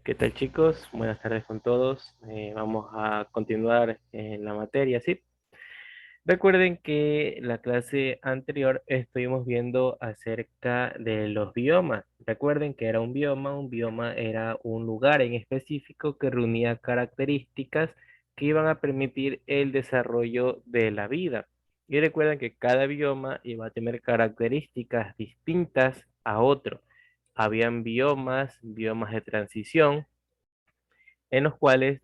¿Qué tal, chicos? Buenas tardes con todos. Vamos a continuar en la materia, ¿sí? Recuerden que la clase anterior estuvimos viendo acerca de los biomas. Recuerden que era un bioma era un lugar en específico que reunía características que iban a permitir el desarrollo de la vida. Y recuerden que cada bioma iba a tener características distintas a otro. Habían biomas de transición, en los cuales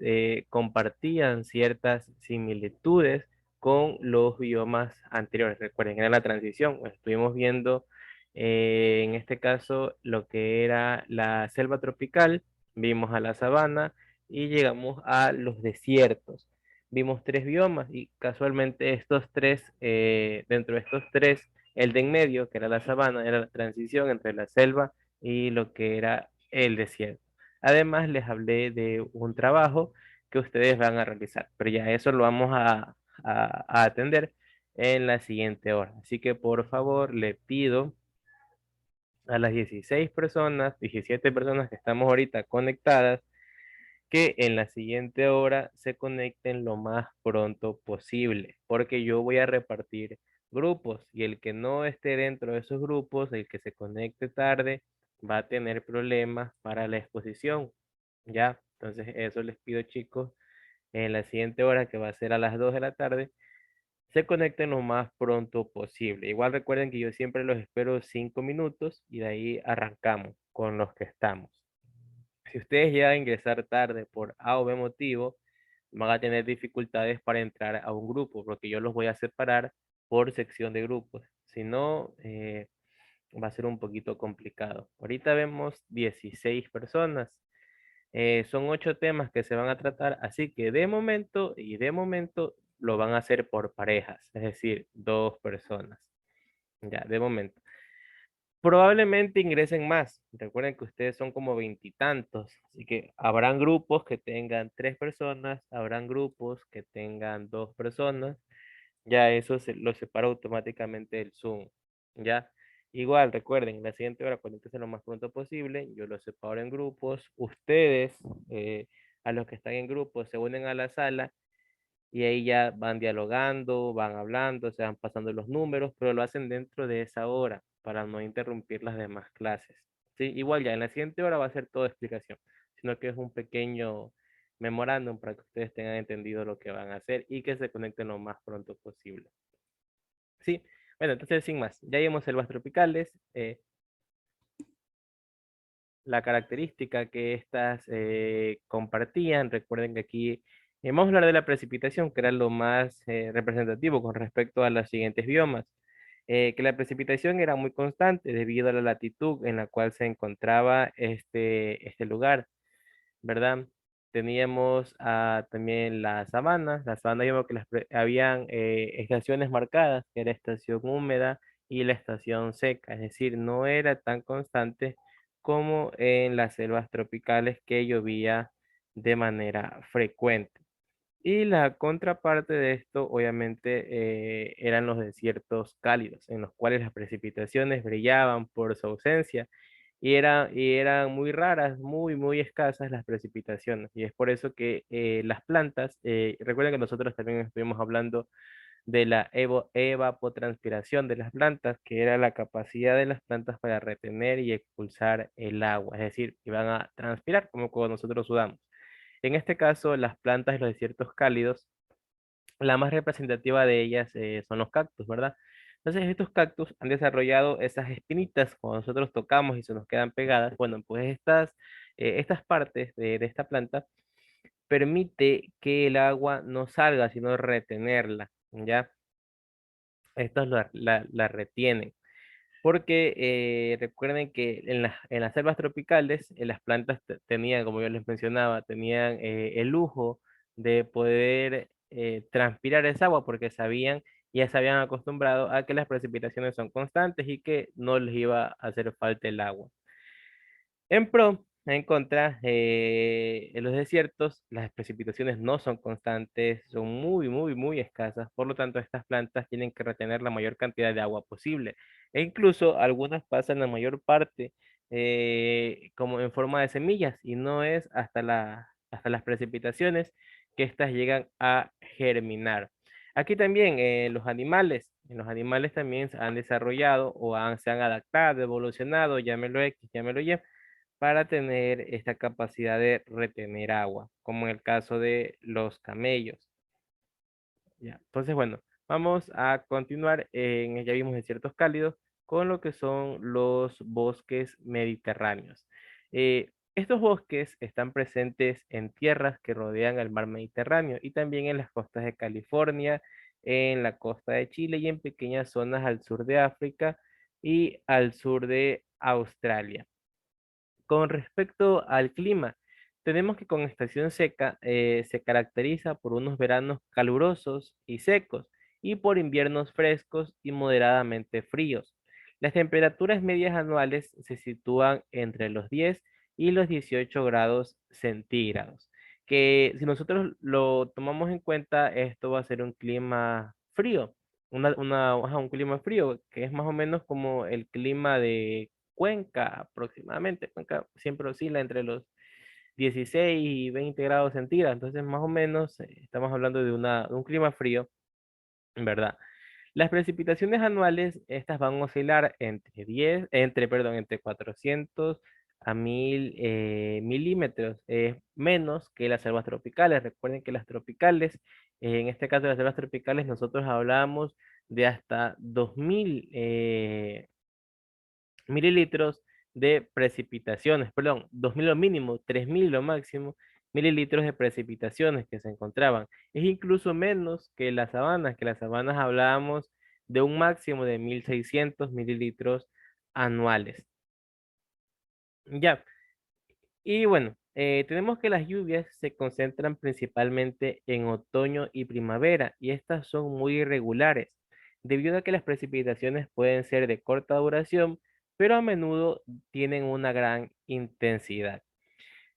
compartían ciertas similitudes con los biomas anteriores. Recuerden, era la transición. Estuvimos viendo en este caso lo que era la selva tropical, vimos a la sabana y llegamos a los desiertos. Vimos tres biomas y casualmente estos tres, dentro de estos tres, el de en medio, que era la sabana, era la transición entre la selva y lo que era el desierto. Además, les hablé de un trabajo que ustedes van a realizar, pero ya eso lo vamos a atender en la siguiente hora. Así que por favor, le pido a las 16 personas, 17 personas que estamos ahorita conectadas, que en la siguiente hora se conecten lo más pronto posible, porque yo voy a repartir grupos y el que no esté dentro de esos grupos, el que se conecte tarde, va a tener problemas para la exposición. Ya, entonces eso les pido, chicos, en la siguiente hora, que va a ser a las 2 de la tarde, se conecten lo más pronto posible. Igual recuerden que yo siempre los espero 5 minutos y de ahí arrancamos con los que estamos. Si ustedes llegan a ingresar tarde por A o B motivo, van a tener dificultades para entrar a un grupo, porque yo los voy a separar por sección de grupos. Si no, va a ser un poquito complicado. Ahorita vemos 16 personas. Son 8 temas que se van a tratar, así que de momento lo van a hacer por parejas, es decir, 2 personas. Ya, de momento. Probablemente ingresen más. Recuerden que ustedes son como veintitantos, así que habrán grupos que tengan 3 personas, habrán grupos que tengan 2 personas. Ya eso lo separa automáticamente el Zoom. Ya. Igual, recuerden, la siguiente hora, conéctense lo más pronto posible. Yo los separo en grupos. Ustedes, a los que están en grupos, se unen a la sala y ahí ya van dialogando, van hablando, se van pasando los números, pero lo hacen dentro de esa hora para no interrumpir las demás clases. Sí, igual ya en la siguiente hora va a ser toda explicación, sino que es un pequeño memorándum para que ustedes tengan entendido lo que van a hacer y que se conecten lo más pronto posible. Sí, bueno, entonces sin más, ya vimos selvas tropicales, la característica que estas compartían. Recuerden que aquí vamos a hablar de la precipitación, que era lo más representativo con respecto a los siguientes biomas. Que la precipitación era muy constante debido a la latitud en la cual se encontraba este lugar, ¿verdad? Teníamos también la sabana vimos que habían estaciones marcadas, que era estación húmeda y la estación seca, es decir, no era tan constante como en las selvas tropicales, que llovía de manera frecuente. Y la contraparte de esto, obviamente, eran los desiertos cálidos, en los cuales las precipitaciones brillaban por su ausencia y eran muy raras, muy escasas las precipitaciones. Y es por eso que las plantas, recuerden que nosotros también estuvimos hablando de la evapotranspiración de las plantas, que era la capacidad de las plantas para retener y expulsar el agua, es decir, iban a transpirar como cuando nosotros sudamos. En este caso, las plantas de los desiertos cálidos, la más representativa de ellas son los cactus, ¿verdad? Entonces, estos cactus han desarrollado esas espinitas cuando nosotros tocamos y se nos quedan pegadas. Bueno, pues estas partes de esta planta permite que el agua no salga, sino retenerla, ¿ya? Estos la retienen. Porque recuerden que en las selvas tropicales, las plantas tenían, como yo les mencionaba, tenían el lujo de poder transpirar esa agua porque ya se habían acostumbrado a que las precipitaciones son constantes y que no les iba a hacer falta el agua. En contra, en los desiertos, las precipitaciones no son constantes, son muy escasas. Por lo tanto, estas plantas tienen que retener la mayor cantidad de agua posible. E incluso algunas pasan la mayor parte como en forma de semillas y no es hasta las precipitaciones que éstas llegan a germinar. Aquí también en los animales también se han desarrollado se han adaptado, evolucionado, llámelo X, llámelo Y, para tener esta capacidad de retener agua, como en el caso de los camellos. Ya. Entonces, bueno, vamos a continuar ya vimos desiertos cálidos, con lo que son los bosques mediterráneos. Estos bosques están presentes en tierras que rodean el mar Mediterráneo y también en las costas de California, en la costa de Chile y en pequeñas zonas al sur de África y al sur de Australia. Con respecto al clima, tenemos que con estación seca se caracteriza por unos veranos calurosos y secos y por inviernos frescos y moderadamente fríos. Las temperaturas medias anuales se sitúan entre los 10 y los 18 grados centígrados, que si nosotros lo tomamos en cuenta, esto va a ser un clima frío, un clima frío, que es más o menos como el clima de Cuenca aproximadamente. Cuenca siempre oscila entre los 16 y 20 grados centígrados, entonces más o menos estamos hablando de un clima frío, en verdad. Las precipitaciones anuales, estas van a oscilar entre 400 a 1000 milímetros, menos que las selvas tropicales. Recuerden que las tropicales, en este caso las selvas tropicales, nosotros hablamos de hasta 2000 mililitros de precipitaciones, perdón, 2000 lo mínimo, 3000 lo máximo, mililitros de precipitaciones que se encontraban. Es incluso menos que las sabanas hablábamos de un máximo de 1600 mililitros anuales. Ya, y bueno, tenemos que las lluvias se concentran principalmente en otoño y primavera, y estas son muy irregulares, debido a que las precipitaciones pueden ser de corta duración, pero a menudo tienen una gran intensidad.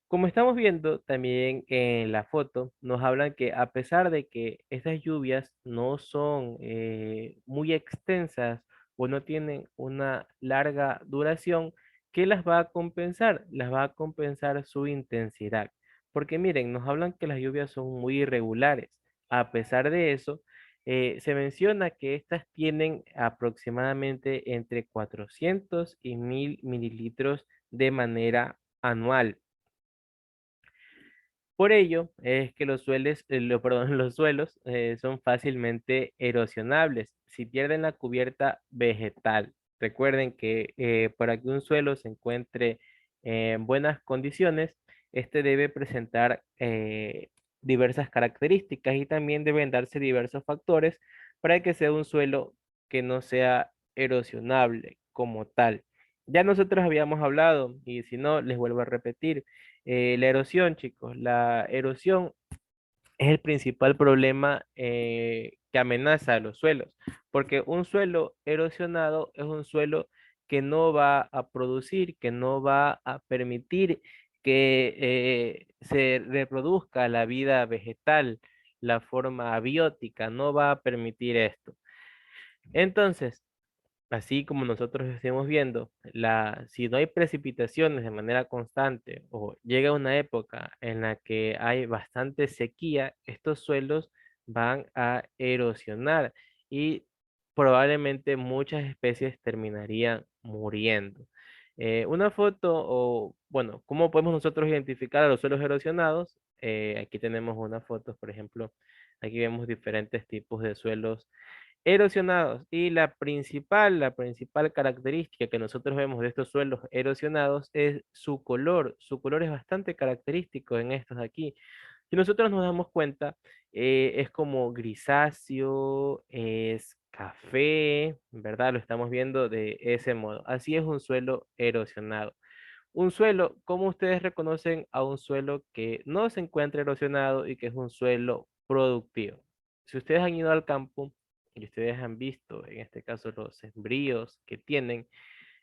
Como estamos viendo también en la foto, nos hablan que a pesar de que estas lluvias no son muy extensas o no tienen una larga duración, ¿qué las va a compensar? Las va a compensar su intensidad. Porque miren, nos hablan que las lluvias son muy irregulares. A pesar de eso, se menciona que estas tienen aproximadamente entre 400 y 1000 mililitros de manera anual. Por ello es que perdón, los suelos son fácilmente erosionables si pierden la cubierta vegetal. Recuerden que para que un suelo se encuentre en buenas condiciones, este debe presentar diversas características y también deben darse diversos factores para que sea un suelo que no sea erosionable como tal. Ya nosotros habíamos hablado, y si no, les vuelvo a repetir, la erosión, chicos, la erosión es el principal problema que amenaza a los suelos, porque un suelo erosionado es un suelo que no va a producir, que no va a permitir que se reproduzca la vida vegetal, la forma abiótica, no va a permitir esto. Entonces, así como nosotros estemos viendo, si no hay precipitaciones de manera constante o llega una época en la que hay bastante sequía, estos suelos van a erosionar y probablemente muchas especies terminarían muriendo. Una foto o, bueno, ¿cómo podemos nosotros identificar a los suelos erosionados? Aquí tenemos una foto, por ejemplo, aquí vemos diferentes tipos de suelos erosionados. Y la principal característica que nosotros vemos de estos suelos erosionados es su color. Su color es bastante característico en estos de aquí. Si nosotros nos damos cuenta, es como grisáceo, es café, ¿verdad? Lo estamos viendo de ese modo. Así es un suelo erosionado. Un suelo, ¿cómo ustedes reconocen a un suelo que no se encuentra erosionado y que es un suelo productivo? Si ustedes han ido al campo y ustedes han visto, en este caso, los sembríos que tienen,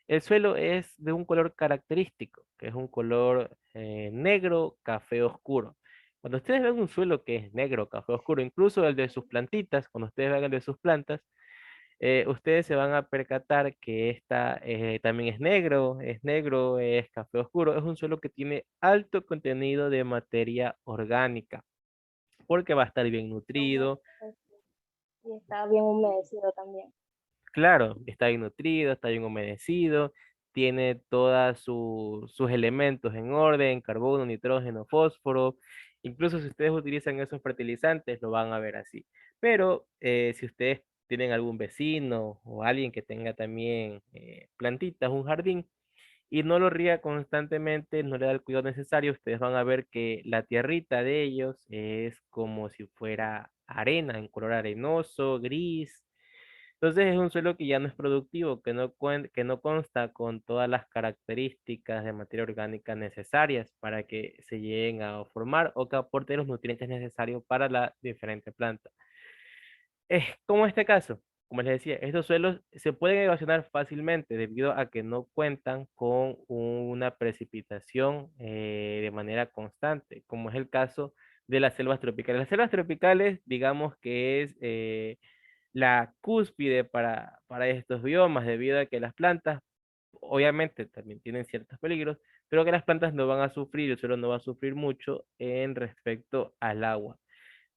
el suelo es de un color característico, que es un color negro, café oscuro. Cuando ustedes ven un suelo que es negro, café oscuro, incluso el de sus plantitas, cuando ustedes ven el de sus plantas, ustedes se van a percatar que esta también es negro, es café oscuro, es un suelo que tiene alto contenido de materia orgánica, porque va a estar bien nutrido. Y está bien humedecido también. Claro, está bien nutrido, está bien humedecido, tiene todos sus elementos en orden, carbono, nitrógeno, fósforo. Incluso si ustedes utilizan esos fertilizantes, lo van a ver así. Pero si ustedes tienen algún vecino o alguien que tenga también plantitas, un jardín, y no lo riega constantemente, no le da el cuidado necesario, ustedes van a ver que la tierrita de ellos es como si fuera arena, en color arenoso, gris. Entonces es un suelo que ya no es productivo, que no consta con todas las características de materia orgánica necesarias para que se lleguen a formar o que aporte los nutrientes necesarios para la diferente planta. Es como este caso, como les decía, estos suelos se pueden erosionar fácilmente debido a que no cuentan con una precipitación de manera constante, como es el caso de las selvas tropicales. Las selvas tropicales, digamos que es la cúspide para estos biomas, debido a que las plantas, obviamente, también tienen ciertos peligros, pero que las plantas no van a sufrir, el suelo no va a sufrir mucho en respecto al agua.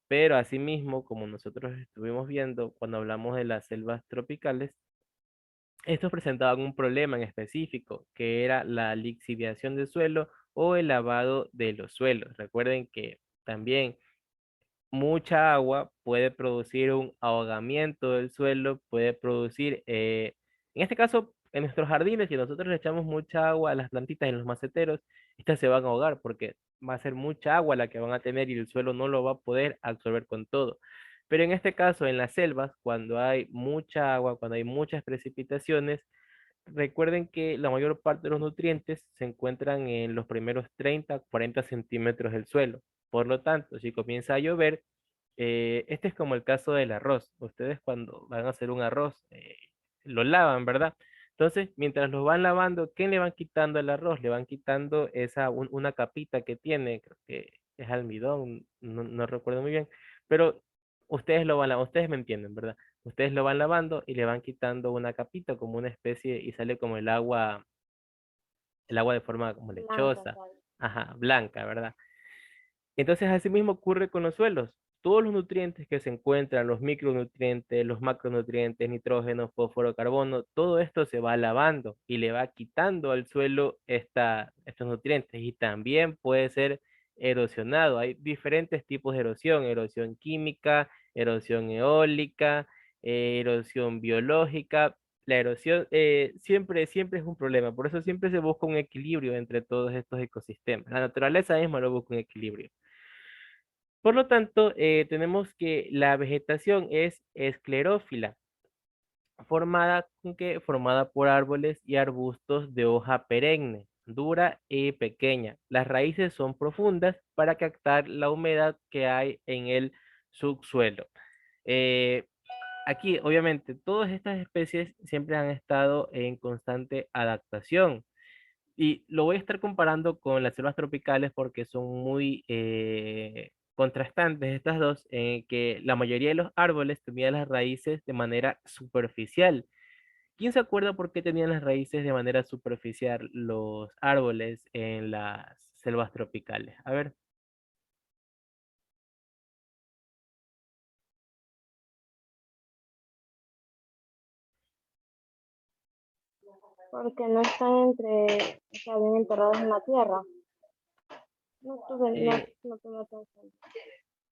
Pero asimismo, como nosotros estuvimos viendo cuando hablamos de las selvas tropicales, estos presentaban un problema en específico, que era la lixiviación del suelo o el lavado de los suelos. Recuerden que también mucha agua puede producir un ahogamiento del suelo, puede producir, en este caso, en nuestros jardines, si nosotros le echamos mucha agua a las plantitas en los maceteros, estas se van a ahogar porque va a ser mucha agua la que van a tener y el suelo no lo va a poder absorber con todo. Pero en este caso, en las selvas, cuando hay mucha agua, cuando hay muchas precipitaciones, recuerden que la mayor parte de los nutrientes se encuentran en los primeros 30, 40 centímetros del suelo. Por lo tanto, si comienza a llover, este es como el caso del arroz. Ustedes cuando van a hacer un arroz, lo lavan, ¿verdad? Entonces, mientras lo van lavando, ¿qué le van quitando al arroz? Le van quitando una capita que tiene, creo que es almidón, no recuerdo muy bien, pero ustedes lo van lavando, ustedes me entienden, ¿verdad? Ustedes lo van lavando y le van quitando una capita como una especie y sale como el agua de forma como Blanca, lechosa, ¿sabes? ajá, blanca, ¿verdad? Entonces, así mismo ocurre con los suelos. Todos los nutrientes que se encuentran, los micronutrientes, los macronutrientes, nitrógeno, fósforo, carbono, todo esto se va lavando y le va quitando al suelo estos nutrientes y también puede ser erosionado. Hay diferentes tipos de erosión, erosión química, erosión eólica, erosión biológica. La erosión siempre es un problema, por eso siempre se busca un equilibrio entre todos estos ecosistemas. La naturaleza misma lo busca un equilibrio. Por lo tanto, tenemos que la vegetación es esclerófila, formada por árboles y arbustos de hoja perenne, dura y pequeña. Las raíces son profundas para captar la humedad que hay en el subsuelo. Eh, Aquí, obviamente, todas estas especies siempre han estado en constante adaptación. Y lo voy a estar comparando con las selvas tropicales porque son muy contrastantes estas dos, en que la mayoría de los árboles tenían las raíces de manera superficial. ¿Quién se acuerda por qué tenían las raíces de manera superficial los árboles en las selvas tropicales? A ver. Porque no están o sea, bien enterrados en la tierra. eh, No tuve atención.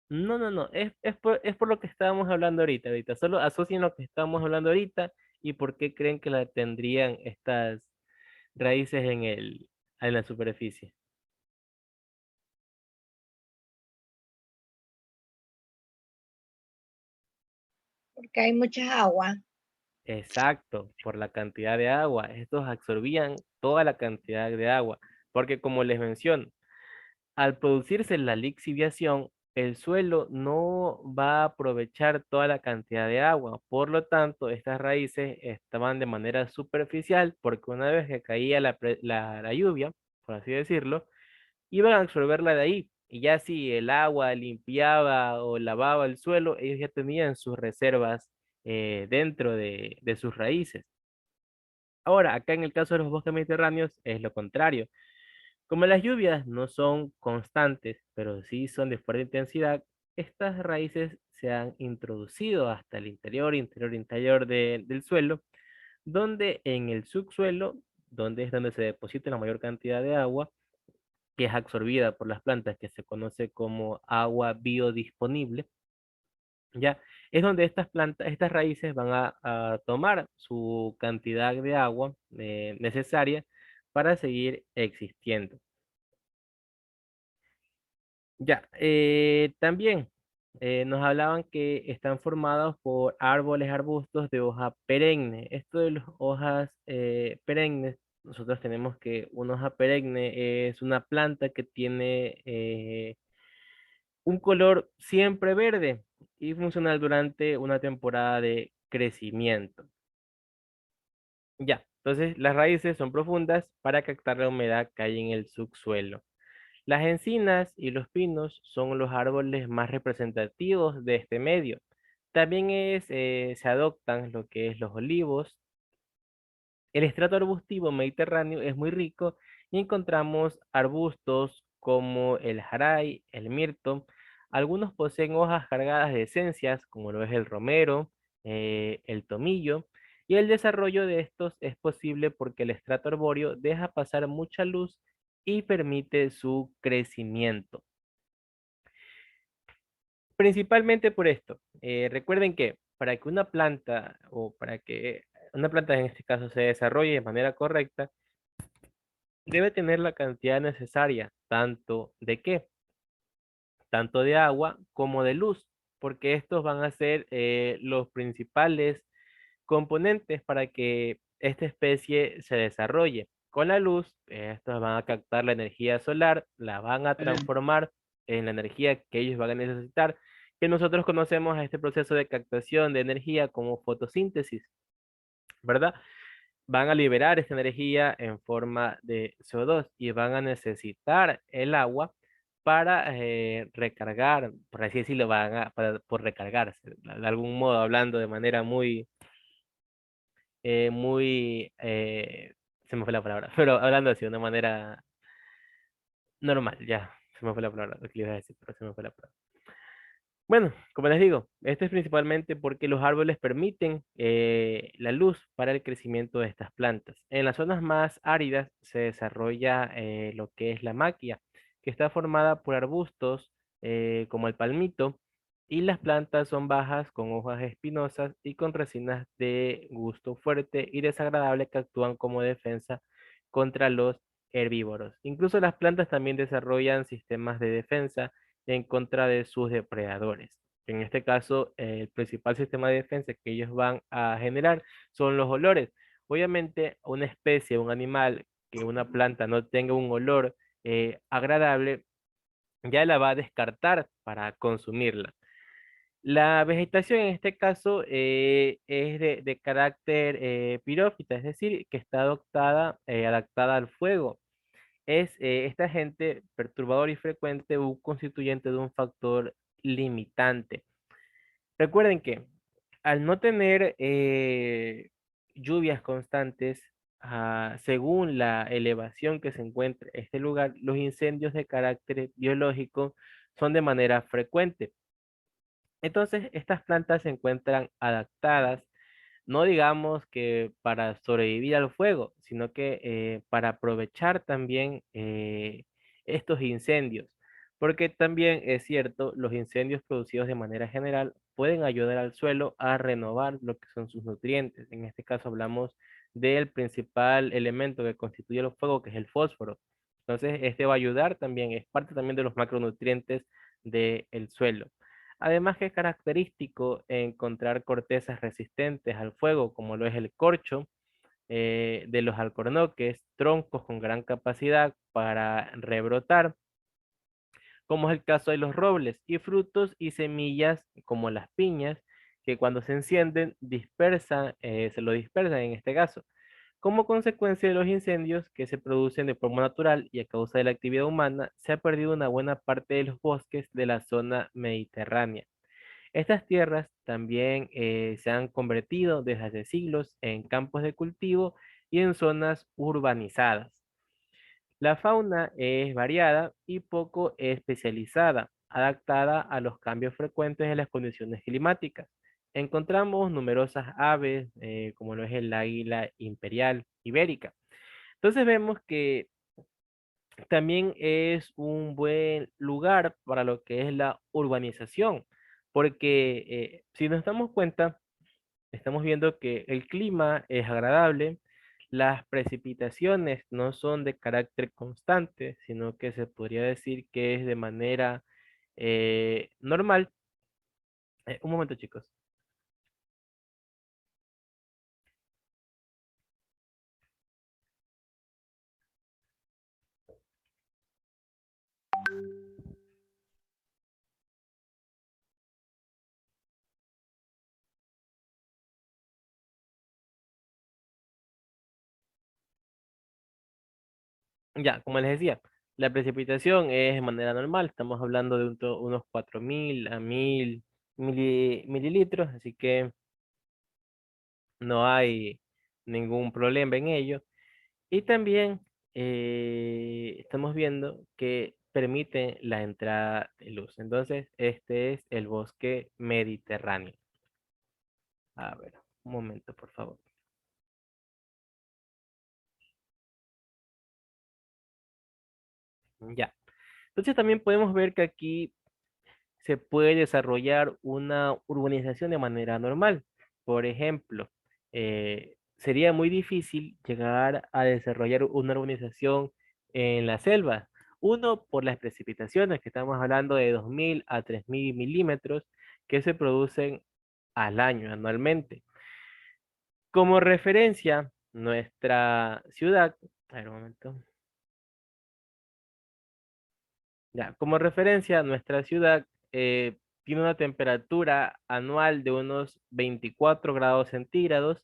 no, es por lo que estábamos hablando ahorita. Solo asocien lo que estábamos hablando ahorita y por qué creen que la tendrían estas raíces en la superficie. Porque hay mucha agua. Exacto, por la cantidad de agua. Estos absorbían toda la cantidad de agua, porque como les menciono, al producirse la lixiviación, el suelo no va a aprovechar toda la cantidad de agua. Por lo tanto, estas raíces estaban de manera superficial, porque una vez que caía la lluvia, por así decirlo, iban a absorberla de ahí. Y ya si el agua limpiaba o lavaba el suelo, ellos ya tenían sus reservas dentro de sus raíces. Ahora, acá en el caso de los bosques mediterráneos es lo contrario. Como las lluvias no son constantes, pero sí son de fuerte intensidad, estas raíces se han introducido hasta el interior del suelo, donde en el subsuelo, donde es donde se deposita la mayor cantidad de agua, que es absorbida por las plantas, que se conoce como agua biodisponible, ya es donde estas plantas, estas raíces van a tomar su cantidad de agua necesaria para seguir existiendo. Ya, también nos hablaban que están formados por árboles, arbustos de hoja perenne. Esto de las hojas perennes, nosotros tenemos que una hoja perenne es una planta que tiene un color siempre verde y funcional durante una temporada de crecimiento. Ya, entonces las raíces son profundas para captar la humedad que hay en el subsuelo. Las encinas y los pinos son los árboles más representativos de este medio. También se adoptan lo que es los olivos. El estrato arbustivo mediterráneo es muy rico y encontramos arbustos como el jaray, el mirto. Algunos poseen hojas cargadas de esencias, como lo es el romero, el tomillo, y el desarrollo de estos es posible porque el estrato arbóreo deja pasar mucha luz y permite su crecimiento. Principalmente por esto. Recuerden que para que una planta o para que una planta en este caso se desarrolle de manera correcta, debe tener la cantidad necesaria, tanto de qué, tanto de agua como de luz, porque estos van a ser los principales componentes para que esta especie se desarrolle. Con la luz, estos van a captar la energía solar, la van a transformar en la energía que ellos van a necesitar, que nosotros conocemos a este proceso de captación de energía como fotosíntesis, ¿verdad? Van a liberar esta energía en forma de CO2 y van a necesitar el agua para recargar, por así decirlo, por recargarse, de algún modo, hablando de manera se me fue la palabra, pero hablando así, de una manera normal, ya, se me fue la palabra, lo que iba a decir, pero se me fue la palabra. Bueno, como les digo, esto es principalmente porque los árboles permiten la luz para el crecimiento de estas plantas. En las zonas más áridas se desarrolla lo que es la maquia, que está formada por arbustos como el palmito, y las plantas son bajas con hojas espinosas y con resinas de gusto fuerte y desagradable que actúan como defensa contra los herbívoros. Incluso las plantas también desarrollan sistemas de defensa en contra de sus depredadores. En este caso, el principal sistema de defensa que ellos van a generar son los olores. Obviamente, una especie, un animal, que una planta no tenga un olor agradable, ya la va a descartar para consumirla. La vegetación en este caso es de carácter pirófita, es decir, que está adaptada al fuego. Es este agente perturbador y frecuente un constituyente de un factor limitante. Recuerden que al no tener lluvias constantes, según la elevación que se encuentre este lugar, los incendios de carácter biológico son de manera frecuente. Entonces, estas plantas se encuentran adaptadas, no digamos que para sobrevivir al fuego, sino que para aprovechar también estos incendios. Porque también es cierto, los incendios producidos de manera general pueden ayudar al suelo a renovar lo que son sus nutrientes. En este caso hablamos del principal elemento que constituye el fuego, que es el fósforo. Entonces, este va a ayudar también, es parte también de los macronutrientes del suelo. Además que es característico encontrar cortezas resistentes al fuego, como lo es el corcho de los alcornoques, troncos con gran capacidad para rebrotar, como es el caso de los robles, y frutos y semillas como las piñas, que cuando se encienden se lo dispersan en este caso. Como consecuencia de los incendios que se producen de forma natural y a causa de la actividad humana, se ha perdido una buena parte de los bosques de la zona mediterránea. Estas tierras también se han convertido desde hace siglos en campos de cultivo y en zonas urbanizadas. La fauna es variada y poco especializada, adaptada a los cambios frecuentes en las condiciones climáticas. Encontramos numerosas aves, como lo es el águila imperial ibérica. Entonces vemos que también es un buen lugar para lo que es la urbanización, porque si nos damos cuenta, estamos viendo que el clima es agradable, las precipitaciones no son de carácter constante, sino que se podría decir que es de manera normal. Un momento, chicos. Ya, como les decía, la precipitación es de manera normal, estamos hablando de unos 4.000 a 1.000 mililitros, así que no hay ningún problema en ello. Y también estamos viendo que permite la entrada de luz. Entonces, este es el bosque mediterráneo. A ver, un momento, por favor. Ya. Entonces también podemos ver que aquí se puede desarrollar una urbanización de manera normal. Por ejemplo, sería muy difícil llegar a desarrollar una urbanización en la selva. Uno, por las precipitaciones, que estamos hablando de 2.000 a 3.000 milímetros que se producen al año, anualmente. Como referencia, nuestra ciudad, a ver un momento. Ya, como referencia, nuestra ciudad tiene una temperatura anual de unos 24 grados centígrados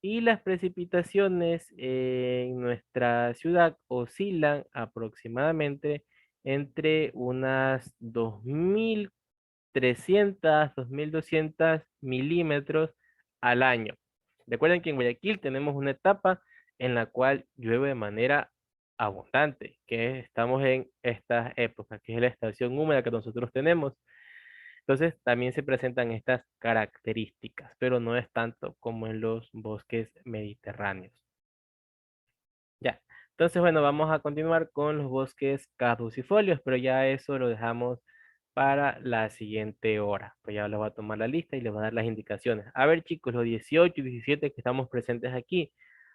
y las precipitaciones en nuestra ciudad oscilan aproximadamente entre unas 2.300, 2.200 milímetros al año. Recuerden que en Guayaquil tenemos una etapa en la cual llueve de manera abundante, que estamos en esta época, que es la estación húmeda que nosotros tenemos. Entonces también se presentan estas características, pero no es tanto como en los bosques mediterráneos. Ya. Entonces, bueno, vamos a continuar con los bosques caducifolios, pero ya eso lo dejamos para la siguiente hora. Pues ya les voy a tomar la lista y les voy a dar las indicaciones. A ver, chicos, los 18 y 17 que estamos presentes aquí,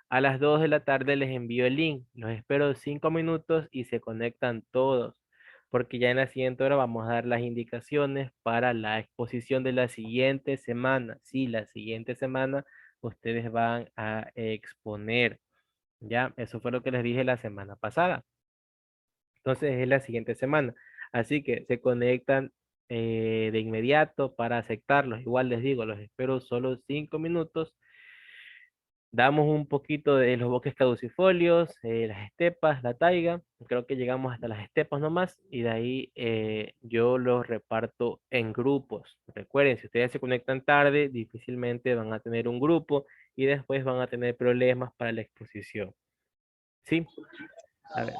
a las 2 de la tarde les envío el link. Los espero 5 minutos y se conectan todos, porque ya en la siguiente hora vamos a dar las indicaciones para la exposición de la siguiente semana. Sí, la siguiente semana ustedes van a exponer. Ya, eso fue lo que les dije la semana pasada. Entonces es la siguiente semana. Así que se conectan de inmediato para aceptarlos. Igual les digo, los espero solo 5 minutos. Damos un poquito de los bosques caducifolios, las estepas, la taiga. Creo que llegamos hasta las estepas nomás. Y de ahí yo los reparto en grupos. Recuerden, si ustedes se conectan tarde, difícilmente van a tener un grupo y después van a tener problemas para la exposición. ¿Sí? A ver.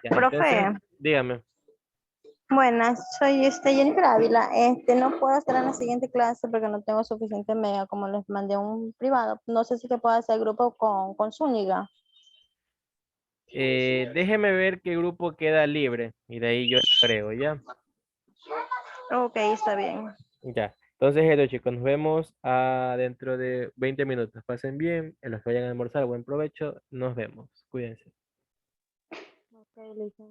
Ya, entonces, Profe, dígame. buenas, soy Jennifer Ávila. No puedo estar en la siguiente clase porque no tengo suficiente media, como les mandé un privado. No sé si que puedo hacer grupo con Zúñiga. Déjeme ver qué grupo queda libre y de ahí yo creo, ¿ya? Ok, está bien. Ya. Entonces, eso, chicos, nos vemos dentro de 20 minutos. Pasen bien, en los que vayan a almorzar, buen provecho. Nos vemos. Cuídense. Ok, listo.